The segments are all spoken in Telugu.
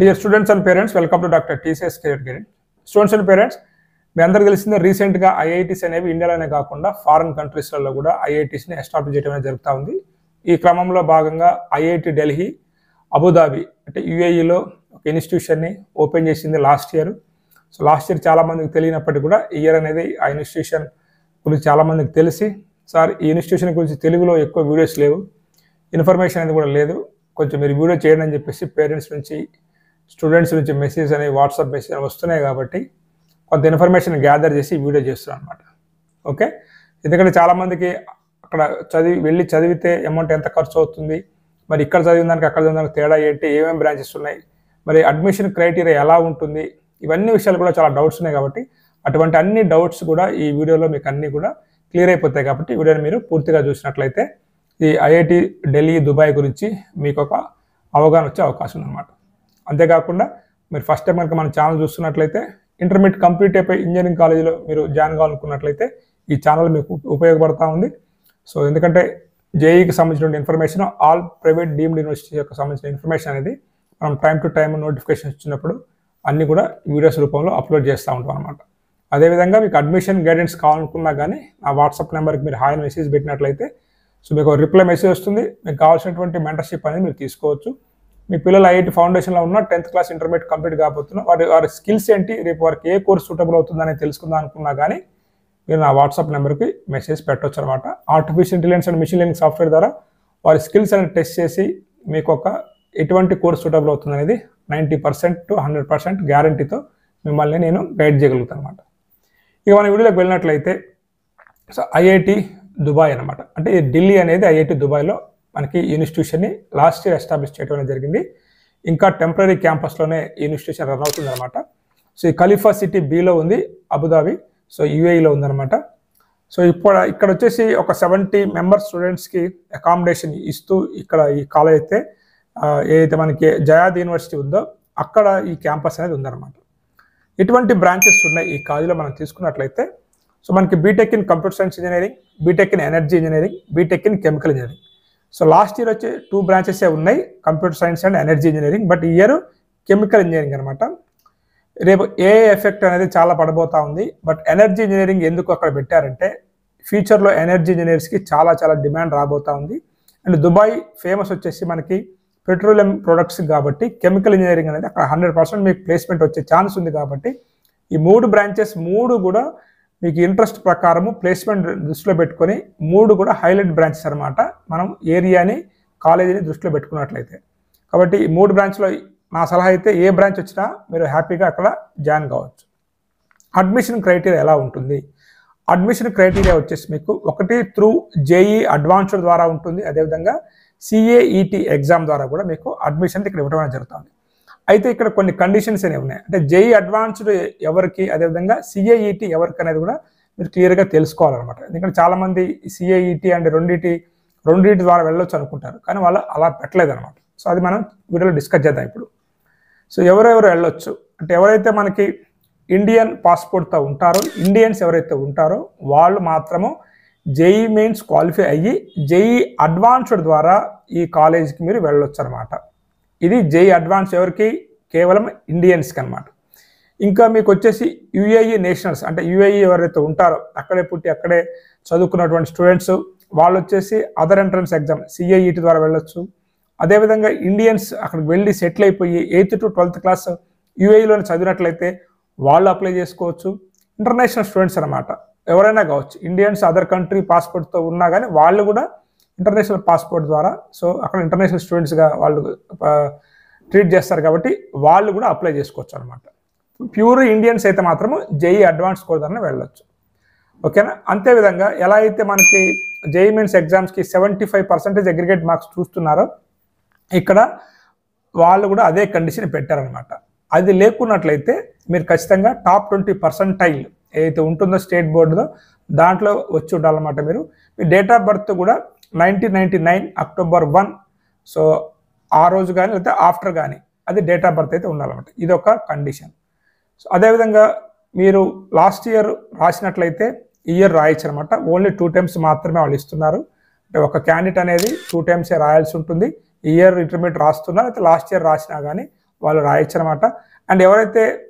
Dear students and parents, welcome to Dr. TCS Career Guide. Students and parents, మీ అందరికీ తెలిసిందే రీసెంట్గా ఐఐటీస్ అనేవి ఇండియాలోనే కాకుండా ఫారిన్ కంట్రీస్లలో కూడా ఐఐటీస్ని ఎస్టాబ్లిష్ చేయడం అనేది జరుగుతూ ఉంది. ఈ క్రమంలో భాగంగా ఐఐటి ఢిల్లీ అబుదాబి అంటే యుఏఈలో ఒక ఇన్స్టిట్యూషన్ని ఓపెన్ చేసింది last year. So last year చాలామందికి తెలియనప్పటికీ కూడా ఈ ఇయర్ అనేది ఆ ఇన్స్టిట్యూషన్ గురించి చాలామందికి తెలిసి, సార్ ఈ ఇన్స్టిట్యూషన్ గురించి తెలుగులో ఎక్కువ వీడియోస్ లేవు, ఇన్ఫర్మేషన్ అనేది కూడా లేదు, కొంచెం మీరు వీడియో చేయండి అని చెప్పేసి పేరెంట్స్ నుంచి స్టూడెంట్స్ నుంచి మెసేజ్ అనేవి వాట్సాప్ మెసేజ్ వస్తున్నాయి. కాబట్టి కొంత ఇన్ఫర్మేషన్ గ్యాదర్ చేసి వీడియో చేస్తున్నాను అనమాట. ఓకే, ఎందుకంటే చాలామందికి అక్కడ వెళ్ళి చదివితే అమౌంట్ ఎంత ఖర్చు అవుతుంది, మరి ఇక్కడ చదివిన దానికి అక్కడ చదివిన దానికి తేడా ఏంటి, ఏమేమి బ్రాంచెస్ ఉన్నాయి, మరి అడ్మిషన్ క్రైటీరియా ఎలా ఉంటుంది, ఇవన్నీ విషయాలు కూడా చాలా డౌట్స్ ఉన్నాయి. కాబట్టి అటువంటి అన్ని డౌట్స్ కూడా ఈ వీడియోలో మీకు అన్నీ కూడా క్లియర్ అయిపోతాయి. కాబట్టి వీడియోని మీరు పూర్తిగా చూసినట్లయితే ఈ ఐఐటి ఢిల్లీ దుబాయ్ గురించి మీకు ఒక అవగాహన వచ్చే అవకాశం ఉందన్నమాట. అంతేకాకుండా మీరు ఫస్ట్ టైం కనుక మన ఛానల్ చూస్తున్నట్లయితే ఇంటర్మీడియట్ కంప్లీట్ అయిపోయి ఇంజనీరింగ్ కాలేజీలో మీరు జాయిన్ కావాలనుకున్నట్లయితే ఈ ఛానల్ మీకు ఉపయోగపడుతూ ఉంది. సో ఎందుకంటే జేఈకి సంబంధించిన information, all private deemed university యొక్క సంబంధించిన ఇన్ఫర్మేషన్ అనేది మనం టైం టు టైం నోటిఫికేషన్ ఇచ్చినప్పుడు అన్నీ కూడా వీడియోస్ రూపంలో అప్లోడ్ చేస్తూ ఉంటాం అనమాట. అదేవిధంగా మీకు అడ్మిషన్ గైడెన్స్ కావాలనుకున్నా కానీ ఆ వాట్సాప్ నెంబర్కి మీరు హాయ్ మెసేజ్ పెట్టినట్లయితే సో మీకు రిప్లై మెసేజ్ వస్తుంది. మీకు కావాల్సినటువంటి మెంటర్షిప్ అనేది మీరు తీసుకోవచ్చు. మీ పిల్లలు ఐఐటి ఫౌండేషన్లో ఉన్న 10th క్లాస్ ఇంటర్మీడియట్ కంప్లీట్ కాకపోతున్నా వారి స్కిల్స్ ఏంటి, రేపు వారికి ఏ కోర్స్ సూటబుల్ అవుతుందని తెలుసుకుందాం అనుకున్నా కానీ మీరు నా వాట్సాప్ నెంబర్కి మెసేజ్ పెట్టవచ్చు అనమాట. Artificial intelligence and machine learning software ద్వారా వారి స్కిల్స్ అనేది టెస్ట్ చేసి మీకు ఒక ఎటువంటి కోర్స్ సూటబుల్ అవుతుంది అనేది 90% to 100% గ్యారంటీతో మిమ్మల్ని నేను గైడ్ చేయగలుగుతాను అనమాట. ఇక మన వీడియోలోకి వెళ్ళినట్లయితే సో ఐఐటి దుబాయ్ అనమాట. అంటే ఢిల్లీ అనేది ఐఐటి దుబాయ్లో మనకి ఇన్స్టిట్యూషన్ని లాస్ట్ ఇయర్ ఎస్టాబ్లిష్ చేయడం అనేది జరిగింది. ఇంకా టెంపరీ క్యాంపస్లోనే ఈ ఇన్స్టిట్యూషన్ రన్ అవుతుంది అనమాట. సో ఈ ఖలీఫా సిటీ బిలో ఉంది అబుదాబి, సో యుఏఈలో ఉందన్నమాట. సో ఇక్కడ వచ్చేసి ఒక 70 మెంబర్స్ స్టూడెంట్స్కి అకామిడేషన్ ఇస్తూ ఇక్కడ ఈ కాలేజ్ అయితే ఏదైతే మనకి జయాద్ యూనివర్సిటీ ఉందో అక్కడ ఈ క్యాంపస్ అనేది ఉందన్నమాట. ఎటువంటి బ్రాంచెస్ ఉన్నాయి ఈ కాలేజీలో మనం తీసుకున్నట్లయితే సో మనకి BTech in computer science engineering, BTech in energy engineering, BTech in chemical engineering. So last year వచ్చి 2 బ్రాంచెసే ఉన్నాయి, computer science and energy engineering. But ఈ ఇయర్ కెమికల్ ఇంజనీరింగ్ అనమాట. రేపు ఏఐ ఎఫెక్ట్ అనేది చాలా పడబోతా ఉంది. బట్ ఎనర్జీ ఇంజనీరింగ్ ఎందుకు అక్కడ పెట్టారంటే ఫ్యూచర్లో ఎనర్జీ ఇంజనీర్స్కి చాలా చాలా డిమాండ్ రాబోతా ఉంది. అండ్ దుబాయ్ ఫేమస్ వచ్చేసి మనకి పెట్రోలియం ప్రొడక్ట్స్ కాబట్టి కెమికల్ ఇంజనీరింగ్ అనేది అక్కడ 100% మీకు ప్లేస్మెంట్ వచ్చే ఛాన్స్ ఉంది. కాబట్టి ఈ 3 బ్రాంచెస్ 3 కూడా మీకు ఇంట్రెస్ట్ ప్రకారము ప్లేస్మెంట్ దృష్టిలో పెట్టుకొని 3 కూడా హైలైట్ బ్రాంచెస్ అనమాట. మనం ఏరియాని కాలేజీని దృష్టిలో పెట్టుకున్నట్లయితే కాబట్టి ఈ 3 బ్రాంచ్లో నా సలహా అయితే ఏ బ్రాంచ్ వచ్చినా మీరు హ్యాపీగా అక్కడ జాయిన్ కావచ్చు. అడ్మిషన్ క్రైటీరియా ఎలా ఉంటుంది? అడ్మిషన్ క్రైటీరియా వచ్చేసి మీకు ఒకటి త్రూ జేఈ అడ్వాన్స్డ్ ద్వారా ఉంటుంది. అదేవిధంగా సిఏఈటి ఎగ్జామ్ ద్వారా కూడా మీకు అడ్మిషన్ ఇక్కడ ఇవ్వడం జరుగుతుంది. అయితే ఇక్కడ కొన్ని కండిషన్స్ అనేవి ఉన్నాయి. అంటే జేఈ అడ్వాన్స్డ్ ఎవరికి, అదేవిధంగా సిఏఈటి ఎవరికి అనేది కూడా మీరు క్లియర్గా తెలుసుకోవాలన్నమాట. ఎందుకంటే చాలామంది సిఏఈటి అండ్ రెండింటి ద్వారా వెళ్ళొచ్చు అనుకుంటారు, కానీ వాళ్ళు అలా పెట్టలేదు అనమాట. సో అది మనం వీడియోలో డిస్కస్ చేద్దాం ఇప్పుడు. సో ఎవరెవరు వెళ్ళొచ్చు అంటే ఎవరైతే మనకి ఇండియన్ పాస్పోర్ట్తో ఉంటారో, ఇండియన్స్ ఎవరైతే ఉంటారో వాళ్ళు మాత్రము జేఈ మెయిన్స్ క్వాలిఫై అయ్యి జేఈ అడ్వాన్స్డ్ ద్వారా ఈ కాలేజీకి మీరు వెళ్ళొచ్చు అనమాట. ఇది జేఈ అడ్వాన్స్ ఎవరికి? కేవలం ఇండియన్స్కి అనమాట. ఇంకా మీకు వచ్చేసి యుఏఈ నేషనల్స్ అంటే యుఏఈ ఎవరైతే ఉంటారో అక్కడే పుట్టి అక్కడే చదువుకున్నటువంటి స్టూడెంట్స్ వాళ్ళు వచ్చేసి అదర్ ఎంట్రన్స్ ఎగ్జామ్ సిఏఈటి ద్వారా వెళ్ళొచ్చు. అదేవిధంగా ఇండియన్స్ అక్కడికి వెళ్ళి సెటిల్ అయిపోయి 8th to 12th క్లాస్ యుఏఈలోనే చదివినట్లయితే వాళ్ళు అప్లై చేసుకోవచ్చు. ఇంటర్నేషనల్ స్టూడెంట్స్ అనమాట, ఎవరైనా కావచ్చు, ఇండియన్స్ అదర్ కంట్రీ పాస్పోర్ట్తో ఉన్నా కానీ వాళ్ళు కూడా ఇంటర్నేషనల్ పాస్పోర్ట్ ద్వారా సో అక్కడ ఇంటర్నేషనల్ స్టూడెంట్స్గా వాళ్ళు ట్రీట్ చేస్తారు. కాబట్టి వాళ్ళు కూడా అప్లై చేసుకోవచ్చు అనమాట. ప్యూర్ ఇండియన్స్ అయితే మాత్రము జేఈ అడ్వాన్స్ కోర్ ద్వారా వెళ్ళొచ్చు. ఓకేనా? అంతేవిధంగా ఎలా అయితే మనకి జేఈ మెయిన్స్ ఎగ్జామ్స్కి 75% అగ్రిగేట్ మార్క్స్ చూస్తున్నారో ఇక్కడ వాళ్ళు కూడా అదే కండిషన్ పెట్టారనమాట. అది లేకున్నట్లయితే మీరు ఖచ్చితంగా టాప్ 20% ఏదైతే ఉంటుందో స్టేట్ బోర్డులో దాంట్లో వచ్చి ఉండాలన్నమాట. మీరు మీ డేట్ ఆఫ్ బర్త్ కూడా 1999 October 1 సో ఆ రోజు కానీ లేకపోతే ఆఫ్టర్ కానీ అది డేట్ ఆఫ్ బర్త్ అయితే ఉండాలన్నమాట. ఇది ఒక కండిషన్. సో అదేవిధంగా మీరు లాస్ట్ ఇయర్ రాసినట్లయితే ఈ ఇయర్ రాయొచ్చు అనమాట. ఓన్లీ 2 times మాత్రమే వాళ్ళు ఇస్తున్నారు. అంటే ఒక క్యాండిడేట్ అనేది 2 times రాయాల్సి ఉంటుంది. ఈ ఇయర్ ఇంటర్మీడియట్ రాస్తున్నా లేకపోతే లాస్ట్ ఇయర్ రాసినా కానీ వాళ్ళు రాయొచ్చు అనమాట. అండ్ ఎవరైతే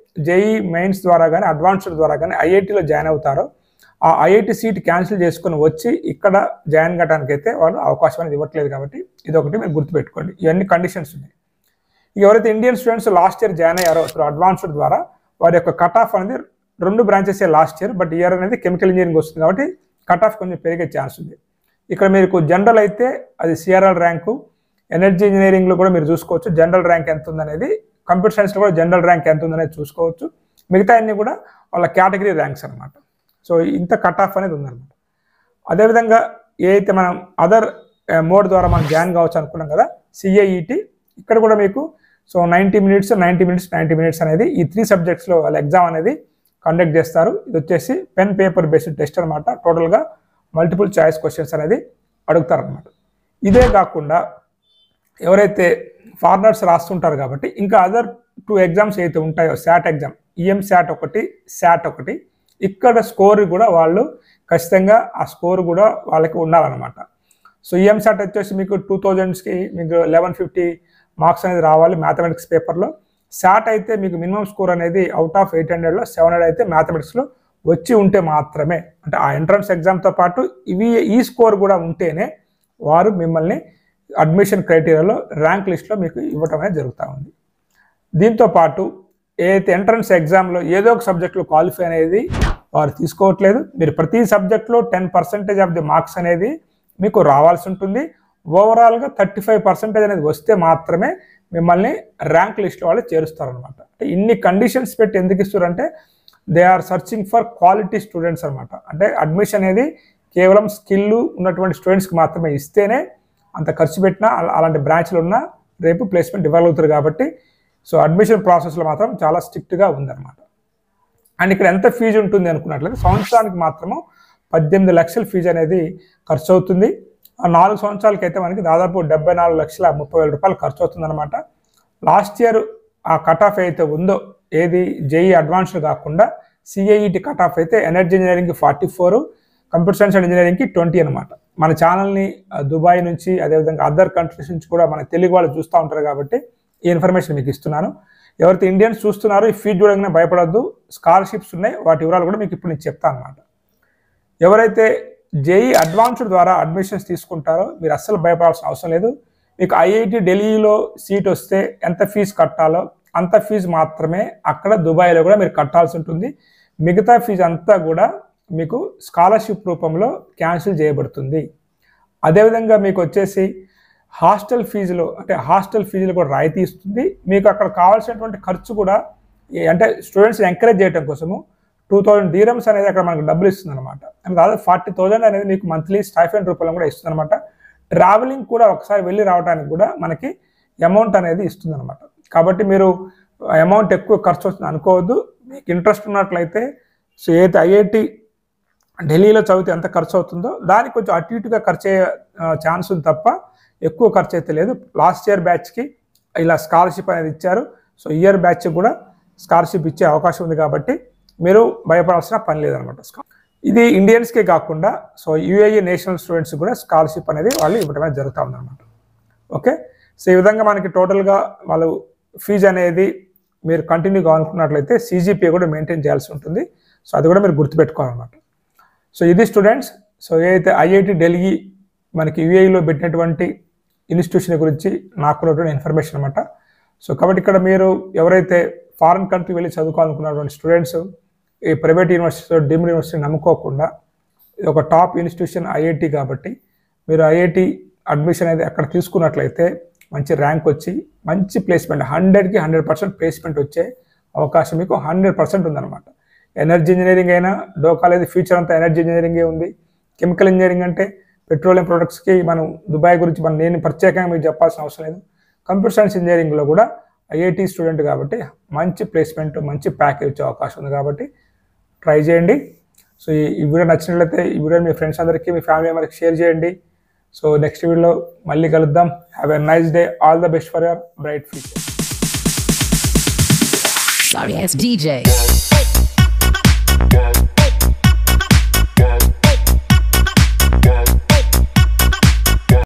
జేఈ మెయిన్స్ ద్వారా కానీ అడ్వాన్స్డ్ ద్వారా కానీ ఐఐటీలో జాయిన్ అవుతారో ఆ ఐఐటి సీట్ క్యాన్సిల్ చేసుకొని వచ్చి ఇక్కడ జాయిన్ కావడానికి అయితే వాళ్ళు అవకాశం అనేది ఇవ్వట్లేదు. కాబట్టి ఇది ఒకటి మీరు గుర్తుపెట్టుకోండి. ఇవన్నీ కండిషన్స్ ఉన్నాయి. ఎవరైతే Indian students last year join అయ్యారో అడ్వాన్స్డ్ ద్వారా వారి యొక్క కట్ ఆఫ్ అనేది 2 branches last year, but year అనేది కెమికల్ ఇంజనీరింగ్ వస్తుంది కాబట్టి కట్ ఆఫ్ కొంచెం పెరిగే ఛాన్స్ ఉంది. ఇక్కడ మీకు జనరల్ అయితే అది సిఆర్ఎల్ ర్యాంకు, ఎనర్జీ ఇంజనీరింగ్లో కూడా మీరు చూసుకోవచ్చు జనరల్ ర్యాంక్ ఎంత ఉందనేది, కంప్యూటర్ సైన్స్లో కూడా జనరల్ ర్యాంక్ ఎంత ఉందనేది చూసుకోవచ్చు. మిగతా అన్ని కూడా వాళ్ళ కేటగిరీ ర్యాంక్స్ అనమాట. సో ఇంత కట్ ఆఫ్ అనేది ఉందన్నమాట. అదేవిధంగా ఏదైతే మనం అదర్ మోడ్ ద్వారా మనం జాయిన్ కావచ్చు అనుకున్నాం కదా సిఐఈటి, ఇక్కడ కూడా మీకు సో 90 మినిట్స్ అనేది ఈ 3 సబ్జెక్ట్స్లో వాళ్ళ ఎగ్జామ్ అనేది కండక్ట్ చేస్తారు. ఇది వచ్చేసి పెన్ పేపర్ బేస్డ్ టెస్ట్ అనమాట. టోటల్గా మల్టిపుల్ చాయిస్ క్వశ్చన్స్ అనేది అడుగుతారనమాట. ఇదే కాకుండా ఎవరైతే ఫారినర్స్ రాస్తుంటారు కాబట్టి ఇంకా అదర్ 2 ఎగ్జామ్స్ అయితే ఉంటాయో శాట్ ఎగ్జామ్, ఈఎం శాట్ ఒకటి, శాట్ ఒకటి, ఇక్కడ స్కోర్ కూడా వాళ్ళు ఖచ్చితంగా ఆ స్కోర్ కూడా వాళ్ళకి ఉండాలన్నమాట. సో ఈఎం శాట్ వచ్చేసి మీకు 2000కి మీకు 1150 మార్క్స్ అనేది రావాలి మ్యాథమెటిక్స్ పేపర్లో. శాట్ అయితే మీకు మినిమం స్కోర్ అనేది అవుట్ ఆఫ్ 800లో 700 అయితే మ్యాథమెటిక్స్లో వచ్చి ఉంటే మాత్రమే, అంటే ఆ ఎంట్రన్స్ ఎగ్జామ్తో పాటు ఈ స్కోర్ కూడా ఉంటేనే వారు మిమ్మల్ని అడ్మిషన్ క్రైటీరియాలో ర్యాంక్ లిస్ట్లో మీకు ఇవ్వటం అనేది జరుగుతూ ఉంది. దీంతో పాటు ఏదైతే ఎంట్రన్స్ ఎగ్జామ్లో ఏదో ఒక సబ్జెక్టులో క్వాలిఫై అనేది వారు తీసుకోవట్లేదు. మీరు ప్రతి సబ్జెక్ట్లో 10% ఆఫ్ ది మార్క్స్ అనేది మీకు రావాల్సి ఉంటుంది. ఓవరాల్గా 35% అనేది వస్తే మాత్రమే మిమ్మల్ని ర్యాంక్ లిస్ట్లో వాళ్ళు చేరుస్తారనమాట. అంటే ఇన్ని కండిషన్స్ పెట్టి ఎందుకు ఇస్తారంటే they are searching for quality students అనమాట. అంటే అడ్మిషన్ అనేది కేవలం స్కిల్ ఉన్నటువంటి స్టూడెంట్స్కి మాత్రమే ఇస్తేనే అంత ఖర్చు పెట్టినా అలాంటి బ్రాంచ్లు ఉన్నా రేపు ప్లేస్మెంట్ ఇవ్వగలుగుతారు. కాబట్టి సో అడ్మిషన్ ప్రాసెస్లో మాత్రం చాలా స్ట్రిక్ట్గా ఉందన్నమాట. అండ్ ఇక్కడ ఎంత ఫీజు ఉంటుంది అనుకున్నట్లయితే సంవత్సరానికి మాత్రము 18 లక్షల ఫీజు అనేది ఖర్చు అవుతుంది. ఆ 4 సంవత్సరాలకి అయితే మనకి దాదాపు 74,30,000 రూపాయలు ఖర్చు అవుతుంది అనమాట. లాస్ట్ ఇయర్ ఆ కట్ ఆఫ్ అయితే ఉందో ఏది జేఈ అడ్వాన్స్డ్ కాకుండా సిఐఈటి కట్ ఆఫ్ అయితే ఎనర్జీ ఇంజనీరింగ్కి 44, కంప్యూటర్ సైన్స్ అండ్ ఇంజనీరింగ్కి 20 అనమాట. మన ఛానల్ని దుబాయ్ నుంచి అదేవిధంగా అదర్ కంట్రీస్ నుంచి కూడా మన తెలుగు వాళ్ళు చూస్తూ ఉంటారు కాబట్టి ఈ ఇన్ఫర్మేషన్ మీకు ఇస్తున్నాను. ఎవరైతే ఇండియన్స్ చూస్తున్నారో ఈ ఫీజు చూడగానే భయపడద్దు, స్కాలర్షిప్స్ ఉన్నాయి, వాటి వివరాలు కూడా మీకు ఇప్పుడు నేను చెప్తాను అనమాట. ఎవరైతే జేఈ అడ్వాన్స్డ్ ద్వారా అడ్మిషన్స్ తీసుకుంటారో మీరు అస్సలు భయపడాల్సిన అవసరం లేదు. మీకు ఐఐటి ఢిల్లీలో సీట్ వస్తే ఎంత ఫీజు కట్టాలో అంత ఫీజు మాత్రమే అక్కడ దుబాయ్లో కూడా మీరు కట్టాల్సి ఉంటుంది. మిగతా ఫీజు అంతా కూడా మీకు స్కాలర్షిప్ రూపంలో క్యాన్సిల్ చేయబడుతుంది. అదేవిధంగా మీకు వచ్చేసి హాస్టల్ ఫీజులో కూడా రాయితీ ఇస్తుంది. మీకు అక్కడ కావాల్సినటువంటి ఖర్చు కూడా అంటే స్టూడెంట్స్ని ఎంకరేజ్ చేయడం కోసము 2000 dirhams అనేది అక్కడ మనకు డబ్బులు ఇస్తుంది అనమాట. అంటే దాదాపు 40,000 అనేది మీకు మంత్లీ స్టైఫెండ్ రూపంలో కూడా ఇస్తుంది అనమాట. ట్రావెలింగ్ కూడా ఒకసారి వెళ్ళి రావడానికి కూడా మనకి అమౌంట్ అనేది ఇస్తుంది అనమాట. కాబట్టి మీరు అమౌంట్ ఎక్కువ ఖర్చు వస్తుంది అనుకోవద్దు. మీకు ఇంట్రెస్ట్ ఉన్నట్లయితే సో ఏదైతే ఐఐటి ఢిల్లీలో చదివితే ఎంత ఖర్చు అవుతుందో దానికి కొంచెం అటు ఇటుగా ఖర్చు అయ్యే ఛాన్స్ ఉంది తప్ప ఎక్కువ ఖర్చు అయితే లేదు. లాస్ట్ ఇయర్ బ్యాచ్కి ఇలా స్కాలర్షిప్ అనేది ఇచ్చారు. సో ఇయర్ బ్యాచ్కి కూడా స్కాలర్షిప్ ఇచ్చే అవకాశం ఉంది కాబట్టి మీరు భయపడాల్సిన పని లేదనమాట. ఇది ఇండియన్స్కే కాకుండా సో యూఏఈ నేషనల్ స్టూడెంట్స్ కూడా స్కాలర్షిప్ అనేది వాళ్ళు ఇవ్వడం అనేది జరుగుతూ ఉందన్నమాట. ఓకే, సో ఈ విధంగా మనకి టోటల్గా వాళ్ళు ఫీజు అనేది మీరు కంటిన్యూ కావాలనుకున్నట్లయితే సిజిపిఏ కూడా మెయింటైన్ చేయాల్సి ఉంటుంది. సో అది కూడా మీరు గుర్తుపెట్టుకోవాలన్నమాట. సో ఇది స్టూడెంట్స్, సో ఏదైతే ఐఐటి ఢిల్లీ మనకి యూఏఈలో పెట్టినటువంటి ఇన్స్టిట్యూషన్ గురించి నాకు ఉన్నటువంటి ఇన్ఫర్మేషన్ అనమాట. సో కాబట్టి ఇక్కడ మీరు ఎవరైతే ఫారిన్ కంట్రీ వెళ్ళి చదువుకోవాలనుకున్నటువంటి స్టూడెంట్స్ ఈ ప్రైవేట్ యూనివర్సిటీ డీమ్డ్ యూనివర్సిటీ నమ్ముకోకుండా ఇది ఒక టాప్ ఇన్స్టిట్యూషన్ ఐఐటి కాబట్టి మీరు ఐఐటి అడ్మిషన్ అనేది అక్కడ తీసుకున్నట్లయితే మంచి ర్యాంక్ వచ్చి మంచి ప్లేస్మెంట్ 100కి 100% ప్లేస్మెంట్ వచ్చే అవకాశం మీకు 100% ఉందన్నమాట. ఎనర్జీ ఇంజనీరింగ్ అయినా డోకా లేదు, ఫ్యూచర్ అంతా ఎనర్జీ ఇంజనీరింగే ఉంది. కెమికల్ ఇంజనీరింగ్ అంటే పెట్రోలియం ప్రొడక్ట్స్కి మనం దుబాయ్ గురించి నేను ప్రత్యేకంగా మీకు చెప్పాల్సిన అవసరం లేదు. కంప్యూటర్ సైన్స్ ఇంజనీరింగ్లో కూడా ఐఐటి స్టూడెంట్ కాబట్టి మంచి ప్లేస్మెంట్ మంచి ప్యాకేజ్ వచ్చే అవకాశం ఉంది కాబట్టి ట్రై చేయండి. సో ఈ వీడియో నచ్చినట్లయితే ఈ వీడియో మీ ఫ్రెండ్స్ అందరికీ మీ ఫ్యామిలీ మెంబర్కి షేర్ చేయండి. సో నెక్స్ట్ వీడియోలో మళ్ళీ కలుద్దాం. Have a nice day. All the best for your bright future. Sorry, it's DJ.